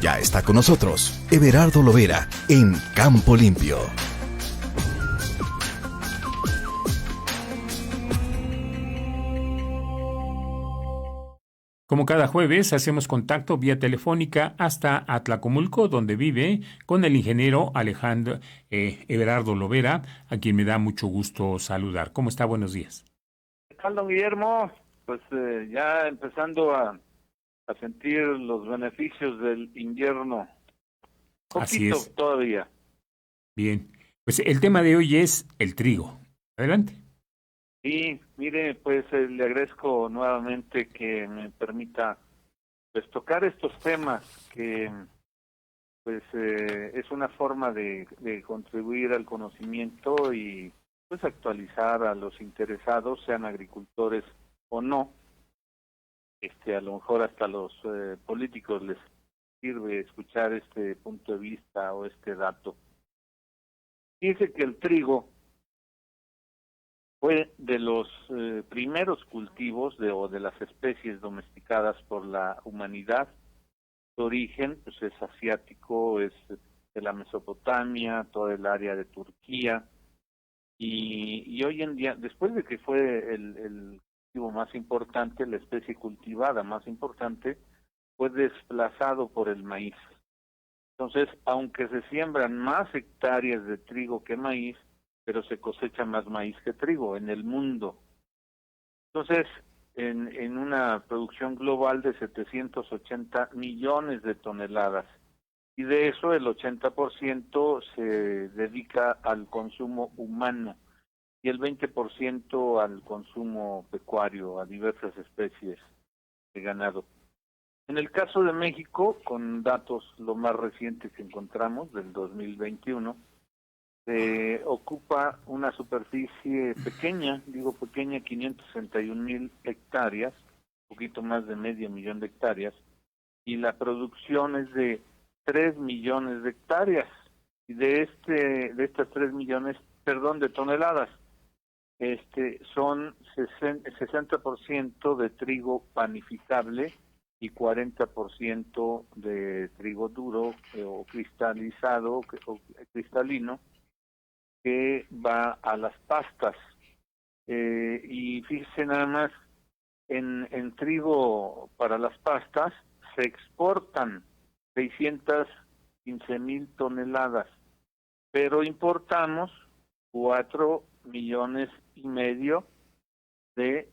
Ya está con nosotros Everardo Lovera en Campo Limpio. Como cada jueves, hacemos contacto vía telefónica hasta Atlacomulco, donde vive, con el ingeniero Alejandro Everardo Lovera, a quien me da mucho gusto saludar. ¿Cómo está? Buenos días. ¿Qué tal, don Guillermo? Pues ya empezando a sentir los beneficios del invierno. Así Poquito es. todavía. Bien. Pues el tema de hoy es el trigo. Adelante. Y mire, pues le agradezco nuevamente que me permita pues tocar estos temas que pues es una forma de contribuir al conocimiento y pues actualizar a los interesados, sean agricultores o no. A lo mejor hasta los políticos les sirve escuchar este punto de vista o este dato. Dice que el trigo fue de los primeros cultivos o de las especies domesticadas por la humanidad. Su origen pues es asiático, es de la Mesopotamia, toda el área de Turquía, y hoy en día, después de que fue el cultivo más importante, la especie cultivada más importante, fue desplazado por el maíz. Entonces, aunque se siembran más hectáreas de trigo que maíz, pero se cosecha más maíz que trigo en el mundo. Entonces, en una producción global de 780 millones de toneladas, y de eso el 80% se dedica al consumo humano y el 20% al consumo pecuario, a diversas especies de ganado. En el caso de México, con datos lo más recientes que encontramos del 2021, ocupa una superficie pequeña, digo pequeña, 561,000 hectáreas, un poquito más de medio millón de hectáreas, y la producción es de 3 millones de hectáreas, y de estas 3 millones, de toneladas, son 60% de trigo panificable y 40% de trigo duro o cristalizado o cristalino, que va a las pastas. Y fíjese nada más, en trigo para las pastas se exportan 615,000 toneladas, pero importamos 4,5 millones de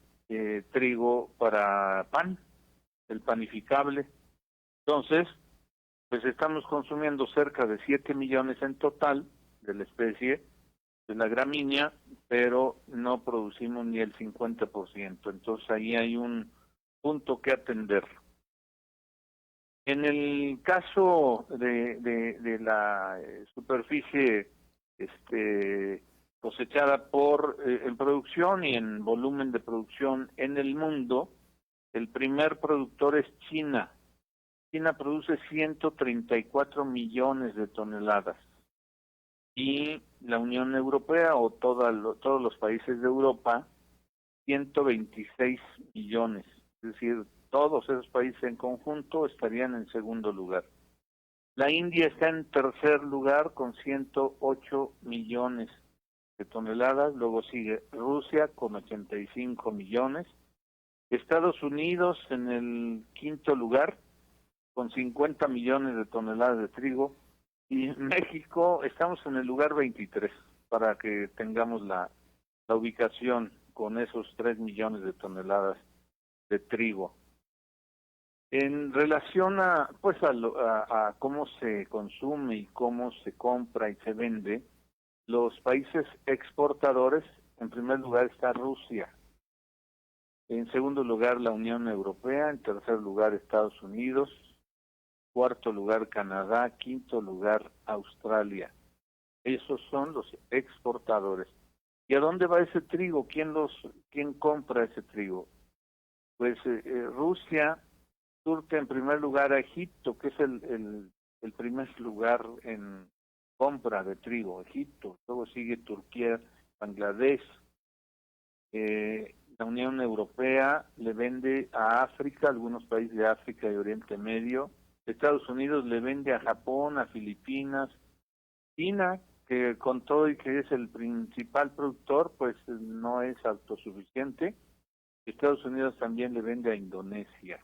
trigo para pan, el panificable. Entonces, pues estamos consumiendo cerca de 7 millones en total de la especie de la gramínea, pero no producimos ni el 50%. Entonces ahí hay un punto que atender. En el caso de la superficie cosechada en producción y en volumen de producción en el mundo, el primer productor es China. China produce 134 millones de toneladas. Y la Unión Europea o todos los países de Europa, 126 millones. Es decir, todos esos países en conjunto estarían en segundo lugar. La India está en tercer lugar con 108 millones de toneladas. Luego sigue Rusia con 85 millones. Estados Unidos en el quinto lugar con 50 millones de toneladas de trigo. Y México, estamos en el lugar 23, para que tengamos la ubicación con esos 3 millones de toneladas de trigo. En relación a cómo se consume y cómo se compra y se vende, los países exportadores, en primer lugar está Rusia, en segundo lugar la Unión Europea, en tercer lugar Estados Unidos, cuarto lugar Canadá, quinto lugar Australia. Esos son los exportadores. ¿Y a dónde va ese trigo? ¿Quién compra ese trigo? Pues Rusia surte en primer lugar a Egipto, que es el primer lugar en compra de trigo, Egipto. Luego sigue Turquía, Bangladesh. La Unión Europea le vende a África, algunos países de África y Oriente Medio, Estados Unidos le vende a Japón, a Filipinas, China, que con todo y que es el principal productor, pues no es autosuficiente. Estados Unidos también le vende a Indonesia.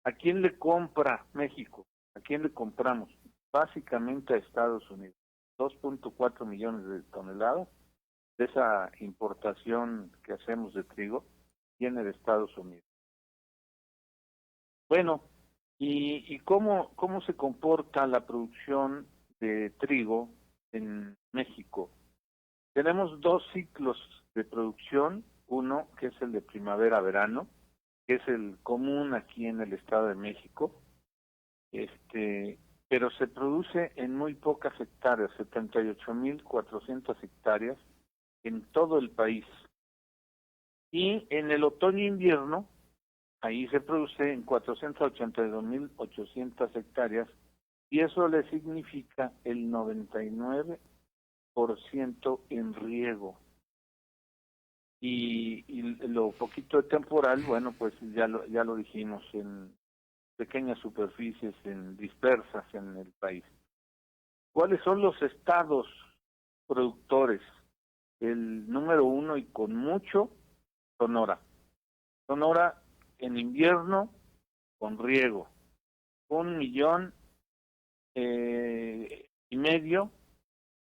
¿A quién le compra México? ¿A quién le compramos? Básicamente a Estados Unidos. 2.4 millones de toneladas de esa importación que hacemos de trigo viene de Estados Unidos. Bueno, ¿y cómo se comporta la producción de trigo en México? Tenemos dos ciclos de producción, uno que es el de primavera-verano, que es el común aquí en el Estado de México, pero se produce en muy pocas hectáreas, 78.400 hectáreas en todo el país. Y en el otoño-invierno, ahí se produce en 482.800 hectáreas, y eso le significa el 99% en riego. Y lo poquito de temporal, bueno, pues ya lo dijimos, en pequeñas superficies dispersas en el país. ¿Cuáles son los estados productores? El número uno y con mucho, Sonora. Sonora en invierno con riego, 1,5 millones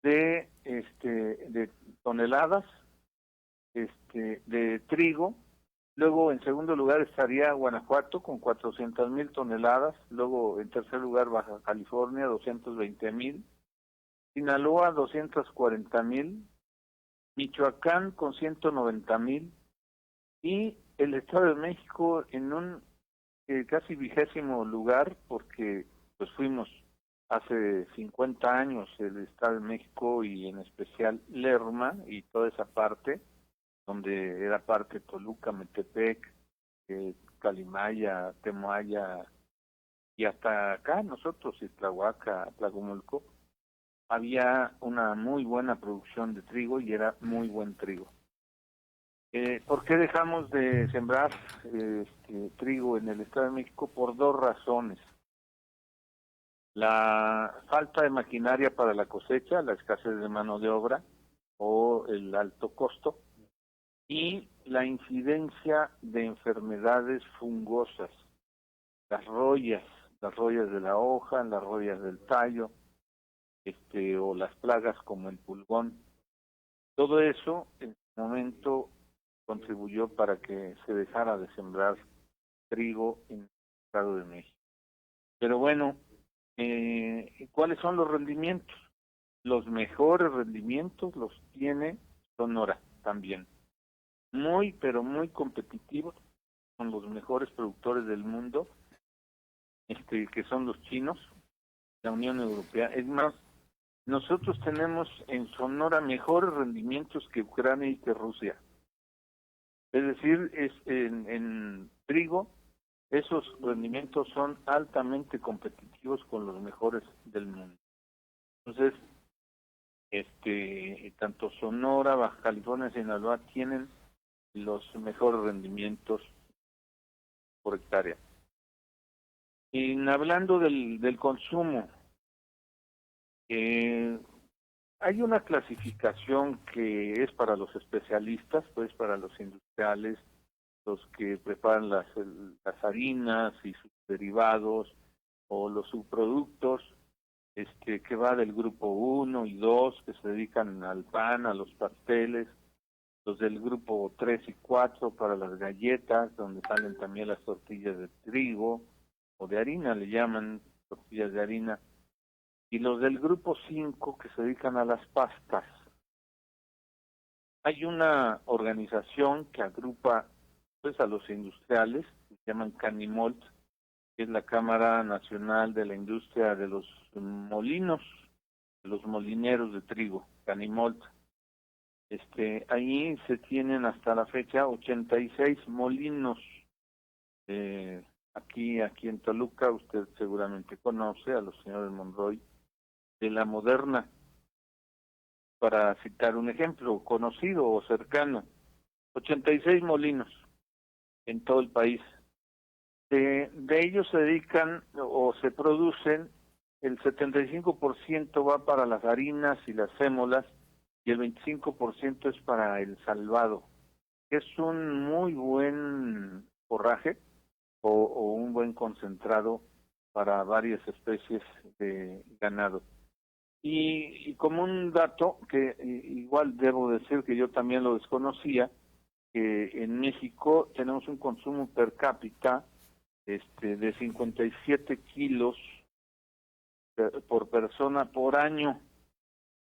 de toneladas de trigo. Luego en segundo lugar estaría Guanajuato con 400,000 toneladas, luego en tercer lugar Baja California 220,000, Sinaloa 240,000, Michoacán con 190,000 y el Estado de México en un casi 20º lugar, porque pues fuimos hace 50 años el Estado de México y en especial Lerma y toda esa parte, donde era parte Toluca, Metepec, Calimaya, Temoaya y hasta acá nosotros, Tlahuaca, Tlacomulco, había una muy buena producción de trigo y era muy buen trigo. ¿Por qué dejamos de sembrar trigo en el Estado de México? Por dos razones. La falta de maquinaria para la cosecha, la escasez de mano de obra o el alto costo, y la incidencia de enfermedades fungosas, las royas de la hoja, las royas del tallo, o las plagas como el pulgón. Todo eso en su momento contribuyó para que se dejara de sembrar trigo en el Estado de México. Pero bueno, ¿cuáles son los rendimientos? Los mejores rendimientos los tiene Sonora también. Muy, pero muy competitivos, con los mejores productores del mundo, que son los chinos, la Unión Europea. Es más, nosotros tenemos en Sonora mejores rendimientos que Ucrania y que Rusia. Es decir, en trigo, esos rendimientos son altamente competitivos con los mejores del mundo. Entonces, tanto Sonora, Baja California y Sinaloa tienen los mejores rendimientos por hectárea. Y hablando del consumo, hay una clasificación que es para los especialistas, pues para los industriales, los que preparan las harinas y sus derivados o los subproductos, que va del grupo 1 y 2, que se dedican al pan, a los pasteles, los del grupo 3 y 4 para las galletas, donde salen también las tortillas de trigo o de harina, le llaman tortillas de harina, y los del grupo 5 que se dedican a las pastas. Hay una organización que agrupa pues a los industriales, que se llaman Canimalt, que es la Cámara Nacional de la Industria de los Molinos, de los molineros de trigo, Canimalt. Ahí se tienen hasta la fecha 86 molinos. Aquí en Toluca, usted seguramente conoce a los señores Monroy, de La Moderna, para citar un ejemplo conocido o cercano. 86 molinos en todo el país. De ellos se dedican o se producen, el 75% va para las harinas y las sémolas y el 25% es para el salvado, que es un muy buen forraje o un buen concentrado para varias especies de ganado. Y como un dato que igual debo decir que yo también lo desconocía, que en México tenemos un consumo per cápita de 57 kilos por persona por año,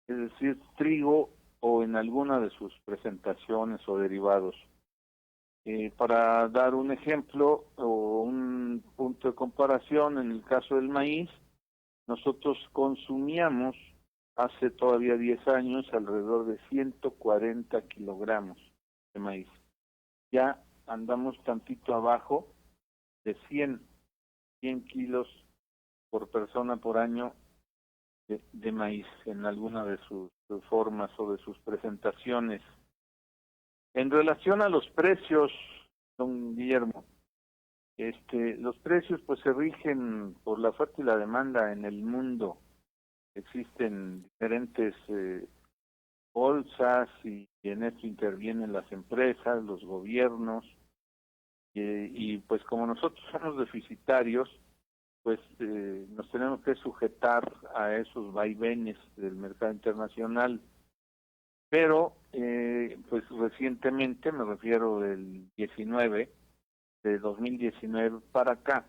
es decir, trigo o en alguna de sus presentaciones o derivados. Para dar un ejemplo o un punto de comparación, en el caso del maíz, nosotros consumíamos hace todavía 10 años alrededor de 140 kilogramos de maíz. Ya andamos tantito abajo de 100 kilos por persona por año de maíz en alguna de sus formas o de sus presentaciones. En relación a los precios, don Guillermo, los precios pues se rigen por la oferta y la demanda en el mundo. Existen diferentes bolsas y en esto intervienen las empresas, los gobiernos y pues como nosotros somos deficitarios, pues nos tenemos que sujetar a esos vaivenes del mercado internacional. Pero pues recientemente, me refiero del 19, de 2019 para acá,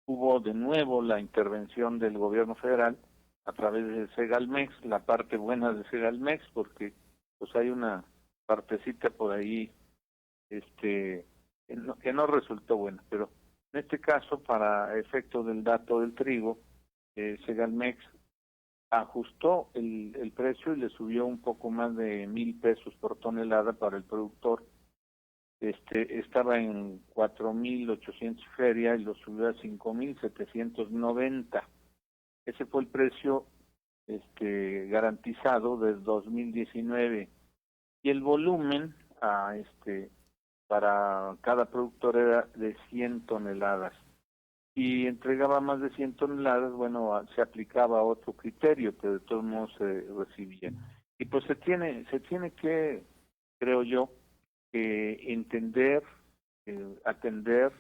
hubo de nuevo la intervención del gobierno federal a través de Segalmex, la parte buena de Segalmex, porque pues hay una partecita por ahí que no resultó buena, pero en este caso, para efecto del dato del trigo, Segalmex ajustó el precio y le subió un poco más de 1,000 pesos por tonelada para el productor. Estaba en 4,800 feria y lo subió a 5,790. Ese fue el precio garantizado del 2019 y el volumen para cada productor era de 100 toneladas y entregaba más de 100 toneladas, bueno, se aplicaba otro criterio, pero de todos modos se recibía. Y pues se tiene que, creo yo, entender, atender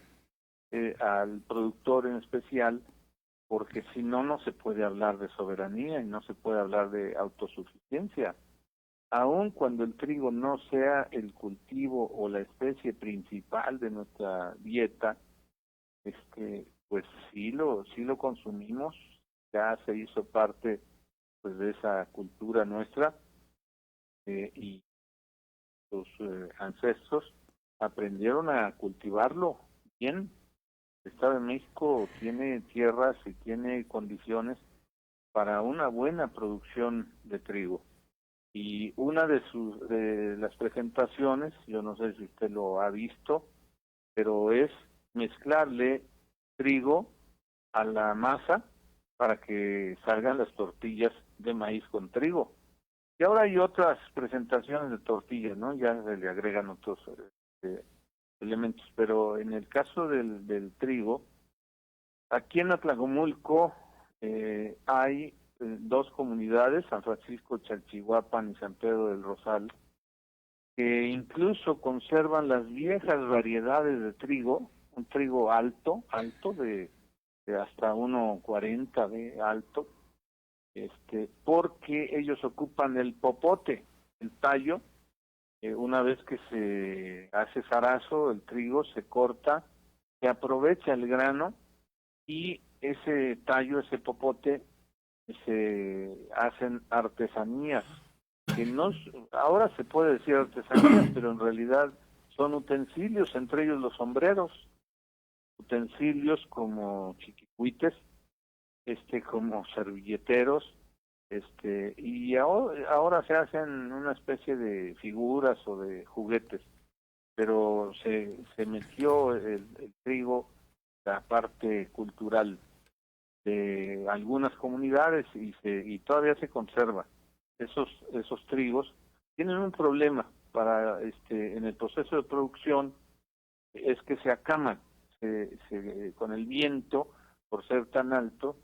al productor en especial, porque si no, no se puede hablar de soberanía y no se puede hablar de autosuficiencia. Aun cuando el trigo no sea el cultivo o la especie principal de nuestra dieta, pues sí lo consumimos, ya se hizo parte pues de esa cultura nuestra y los ancestros aprendieron a cultivarlo bien. El Estado de México tiene tierras y tiene condiciones para una buena producción de trigo. Y una de las presentaciones, yo no sé si usted lo ha visto, pero es mezclarle trigo a la masa para que salgan las tortillas de maíz con trigo. Y ahora hay otras presentaciones de tortillas, ¿no? Ya se le agregan otros elementos, pero en el caso del trigo, aquí en Atlacomulco hay dos comunidades, San Francisco Chalchihuapan y San Pedro del Rosal, que incluso conservan las viejas variedades de trigo, un trigo alto de hasta 1,40 de alto, porque ellos ocupan el popote, el tallo. Una vez que se hace zarazo, el trigo se corta, se aprovecha el grano y ese tallo, ese popote, se hacen artesanías, que no, ahora se puede decir artesanías, pero en realidad son utensilios, entre ellos los sombreros, utensilios como chiquicuites, como servilleteros, y ahora se hacen una especie de figuras o de juguetes, pero se metió el trigo, la parte cultural de algunas comunidades y todavía se conserva. Esos trigos tienen un problema para en el proceso de producción, es que se con el viento, por ser tan alto,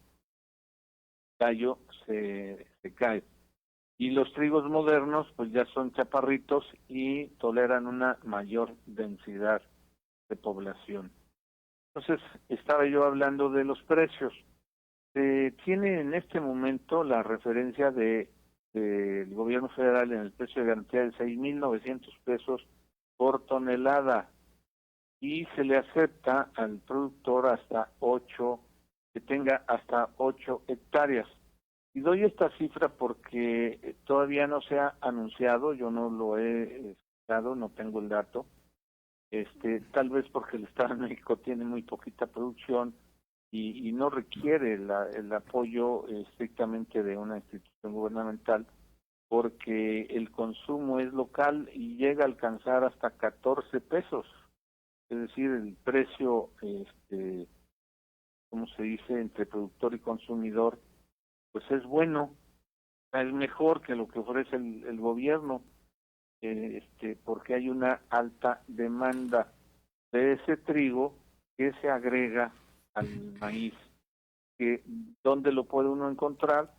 el tallo se cae. Y los trigos modernos pues ya son chaparritos y toleran una mayor densidad de población. Entonces, estaba yo hablando de los precios. Tiene en este momento la referencia del gobierno federal en el precio de garantía de 6,900 pesos por tonelada, y se le acepta al productor hasta 8, que tenga hasta 8 hectáreas. Y doy esta cifra porque todavía no se ha anunciado, yo no lo he escuchado, no tengo el dato, tal vez porque el Estado de México tiene muy poquita producción y no requiere el apoyo estrictamente de una institución gubernamental, porque el consumo es local y llega a alcanzar hasta 14 pesos. Es decir, el precio, ¿cómo se dice?, entre productor y consumidor, pues es bueno, es mejor que lo que ofrece el gobierno, porque hay una alta demanda de ese trigo que se agrega al maíz. ¿Dónde lo puede uno encontrar?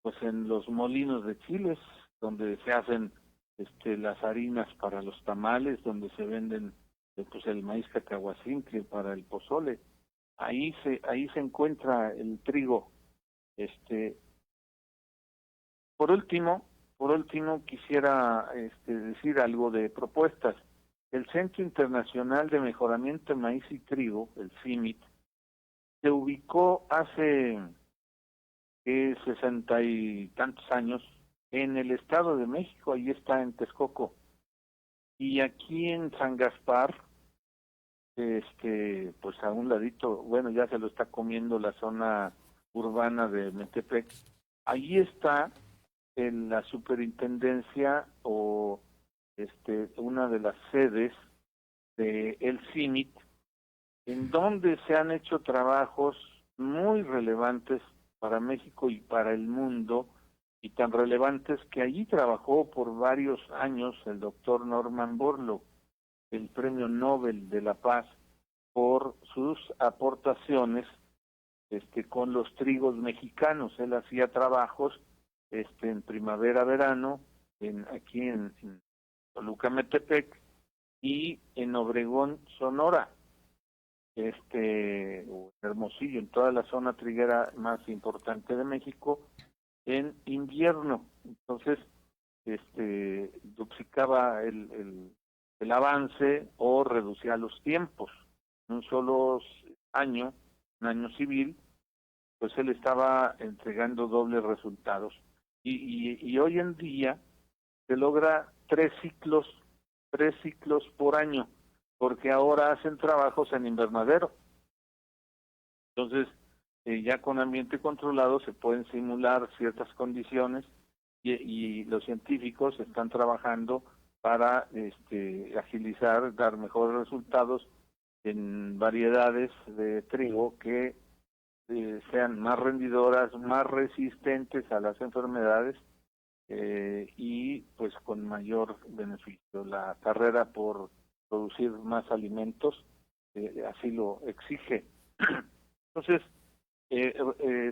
Pues en los molinos de chiles, donde se hacen las harinas para los tamales, donde se venden pues el maíz cacahuacincle para el pozole. Ahí se encuentra el trigo. Por último quisiera decir algo de propuestas. El Centro Internacional de Mejoramiento de Maíz y Trigo, el CIMIT, se ubicó hace 60 y tantos años en el Estado de México, ahí está en Texcoco. Y aquí en San Gaspar, pues a un ladito, bueno, ya se lo está comiendo la zona urbana de Metepec, ahí está en la superintendencia o una de las sedes de el CIMIT, en donde se han hecho trabajos muy relevantes para México y para el mundo, y tan relevantes que allí trabajó por varios años el doctor Norman Borlaug, el Premio Nobel de la Paz, por sus aportaciones con los trigos mexicanos. Él hacía trabajos en primavera-verano, aquí en Toluca, Metepec, y en Obregón, Sonora, Hermosillo, en toda la zona triguera más importante de México, en invierno. Entonces, duplicaba el avance o reducía los tiempos. En un solo año, un año civil, pues él estaba entregando dobles resultados. Y hoy en día se logra 3 ciclos por año, porque ahora hacen trabajos en invernadero. Entonces, ya con ambiente controlado se pueden simular ciertas condiciones y los científicos están trabajando para agilizar, dar mejores resultados en variedades de trigo que sean más rendidoras, más resistentes a las enfermedades y pues con mayor beneficio. La carrera por producir más alimentos así lo exige. Entonces,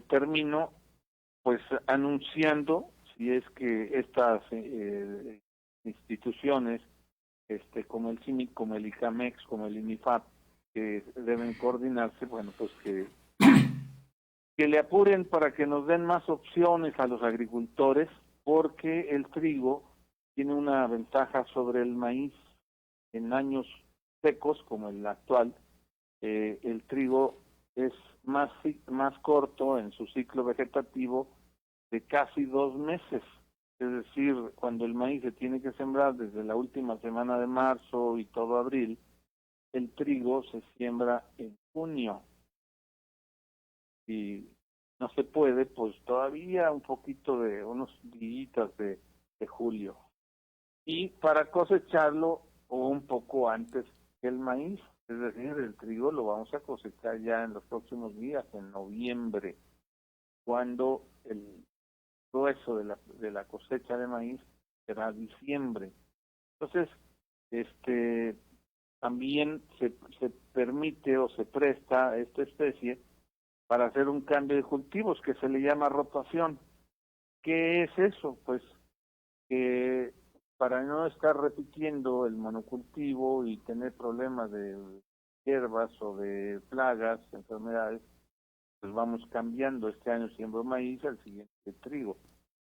termino pues anunciando, si es que estas instituciones como el CIMIC, como el ICAMEX, como el INIFAP, que deben coordinarse, bueno, pues que le apuren para que nos den más opciones a los agricultores, porque el trigo tiene una ventaja sobre el maíz. En años secos como el actual, el trigo es más corto en su ciclo vegetativo, de casi 2 meses. Es decir, cuando el maíz se tiene que sembrar desde la última semana de marzo y todo abril, el trigo se siembra en junio. Y no se puede, pues todavía un poquito de unos días de julio. Y para cosecharlo o un poco antes que el maíz, es decir, el trigo lo vamos a cosechar ya en los próximos días, en noviembre, cuando el grueso de la cosecha de maíz será diciembre. Entonces, también se permite o se presta a esta especie para hacer un cambio de cultivos que se le llama rotación. ¿Qué es eso? Pues que para no estar repitiendo el monocultivo y tener problemas de hierbas o de plagas, enfermedades, pues vamos cambiando. Este año siembro maíz, al siguiente trigo.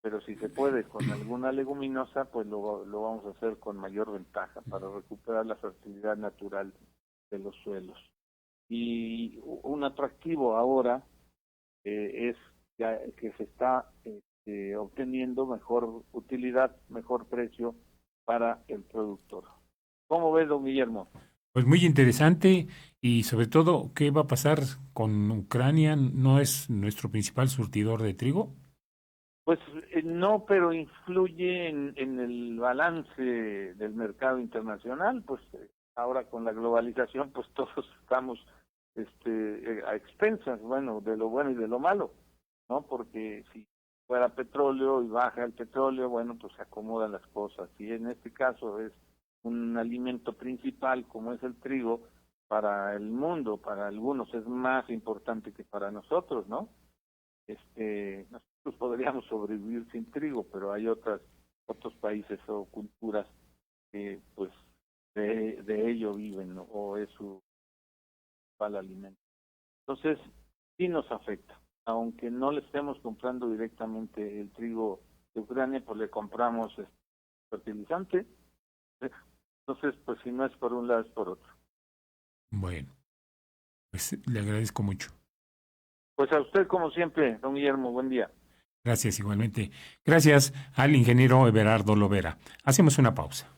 Pero si se puede con alguna leguminosa, pues lo vamos a hacer con mayor ventaja para recuperar la fertilidad natural de los suelos. Y un atractivo ahora es que se está obteniendo mejor utilidad, mejor precio para el productor. ¿Cómo ves, don Guillermo? Pues muy interesante y sobre todo, ¿qué va a pasar con Ucrania? ¿No es nuestro principal surtidor de trigo? Pues no, pero influye en el balance del mercado internacional. Pues ahora con la globalización, pues todos estamos a expensas, bueno, de lo bueno y de lo malo, ¿no? Porque si fuera petróleo y baja el petróleo, bueno, pues se acomodan las cosas. Y en este caso es un alimento principal como es el trigo para el mundo, para algunos es más importante que para nosotros, ¿no? Nosotros podríamos sobrevivir sin trigo, pero hay otros países o culturas que pues de ello viven, ¿no? O es su principal alimento. Entonces, sí nos afecta. Aunque no le estemos comprando directamente el trigo de Ucrania, pues le compramos fertilizante. Entonces, pues si no es por un lado, es por otro. Bueno, pues le agradezco mucho. Pues a usted, como siempre, don Guillermo, buen día. Gracias igualmente. Gracias al ingeniero Everardo Lovera. Hacemos una pausa.